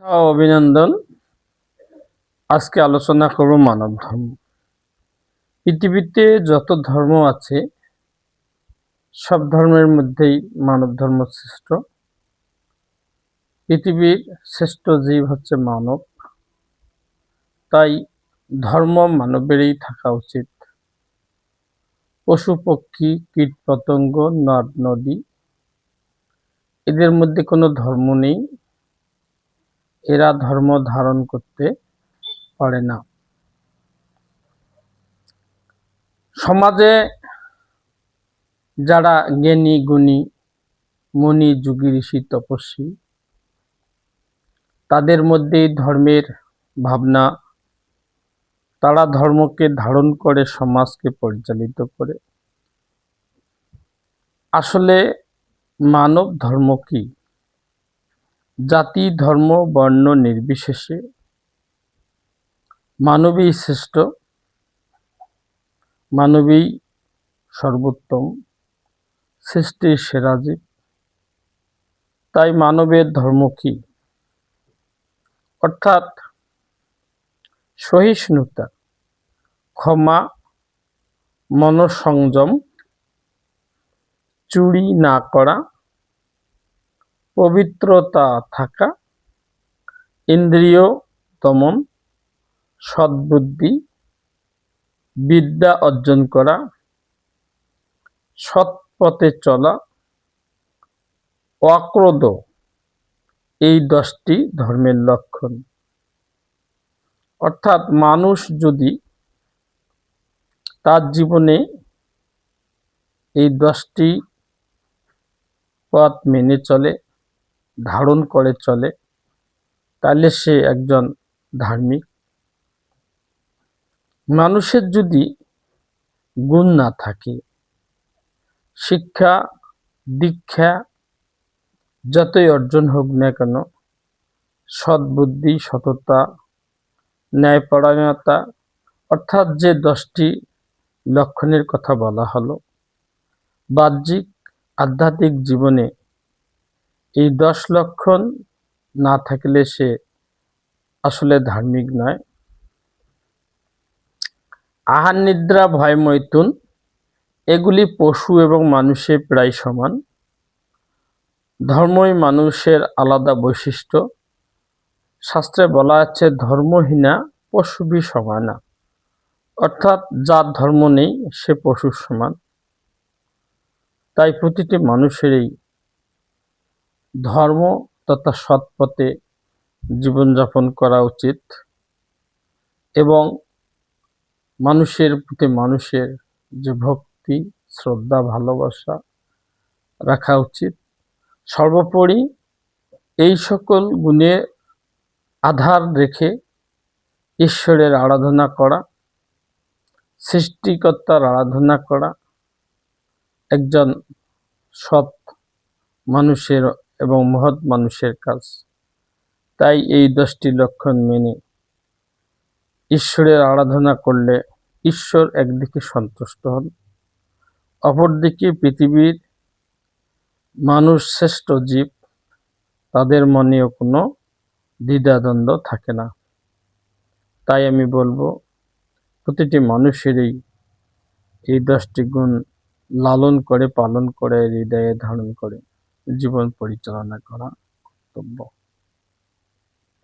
অভিনন্দন। আজকে আলোচনা করব মানব ধর্ম। পৃথিবীতে যত ধর্ম আছে সব ধর্মের মধ্যেই মানব ধর্ম শ্রেষ্ঠ। পৃথিবীর শ্রেষ্ঠ জীব হচ্ছে মানব, তাই ধর্ম মানবেরই থাকা উচিত। পশু পক্ষী কীট পতঙ্গ নদ নদী এদের মধ্যে কোনো ধর্ম নেই, এরা ধর্ম ধারণ করতে পারে না। সমাজে যারা জ্ঞানী গুণী মুনি যোগী ঋষি তপস্বী, তাদের মধ্যেই ধর্মের ভাবনা, তারা ধর্মকে ধারণ করে সমাজকে পরিচালিত করে। আসলে মানব ধর্ম কি? জাতি ধর্ম বর্ণ নির্বিশেষে মানবই শ্রেষ্ঠ, মানবই সর্বোত্তম, সৃষ্টির সেরা জীব। তাই মানবের ধর্ম কি? অর্থাৎ সহিষ্ণুতা, ক্ষমা, মনঃসংযম, চুরি না করা, পবিত্রতা থাকা, ইন্দ্রিয় দমন, সদ্বুদ্ধি, বিদ্যা অর্জন করা, সৎ পথে চলা, অক্রোধ, এই 10টি ধর্মের লক্ষণ। অর্থাৎ মানুষ যদি তার জীবনে এই 10টি পথ মেনে চলে, ধারণ করে চলে, তাহলে সে একজন ধার্মিক। মানুষের যদি গুণ না থাকে, শিক্ষা দীক্ষা যতই অর্জন হোক না কেন, সদ্বুদ্ধি, সততা, ন্যায়পরায়ণতা, অর্থাৎ যে 10টি লক্ষণের কথা বলা হলো, বাহ্যিক আধ্যাত্মিক জীবনে এই 10 লক্ষণ না থাকলে সে আসলে ধার্মিক নয়। আহার নিদ্রা ভয় মৈথুন এগুলি পশু এবং মানুষের প্রায় সমান। ধর্মই মানুষের আলাদা বৈশিষ্ট্য। শাস্ত্রে বলা আছে ধর্মহীনা পশুভি সমানা, অর্থাৎ যার ধর্ম নেই সে পশুর সমান। তাই প্রতিটি মানুষেরই ধর্ম তথা সৎ পথে জীবনযাপন করা উচিত এবং মানুষের প্রতি মানুষের যে ভক্তি, শ্রদ্ধা, ভালোবাসা রাখা উচিত। সর্বোপরি এই সকল গুণে আধার রেখে ঈশ্বরের আরাধনা করা, সৃষ্টিকর্তার আরাধনা করা একজন সৎ মানুষের এবং মহৎ মানুষের কাজ। তাই এই 10টি লক্ষণ মেনে ঈশ্বরের আরাধনা করলে ঈশ্বর একদিকে সন্তুষ্ট হন, অপরদিকে পৃথিবীর মানুষ শ্রেষ্ঠ জীব, তাদের মনেও কোনো দ্বিধাদ্বন্দ্ব থাকে না। তাই আমি বলবো প্রতিটি মানুষেরই এই 10টি গুণ লালন করে পালন করে হৃদয়ে ধারণ করে জীবন পরিচালনা করা কর্তব্য।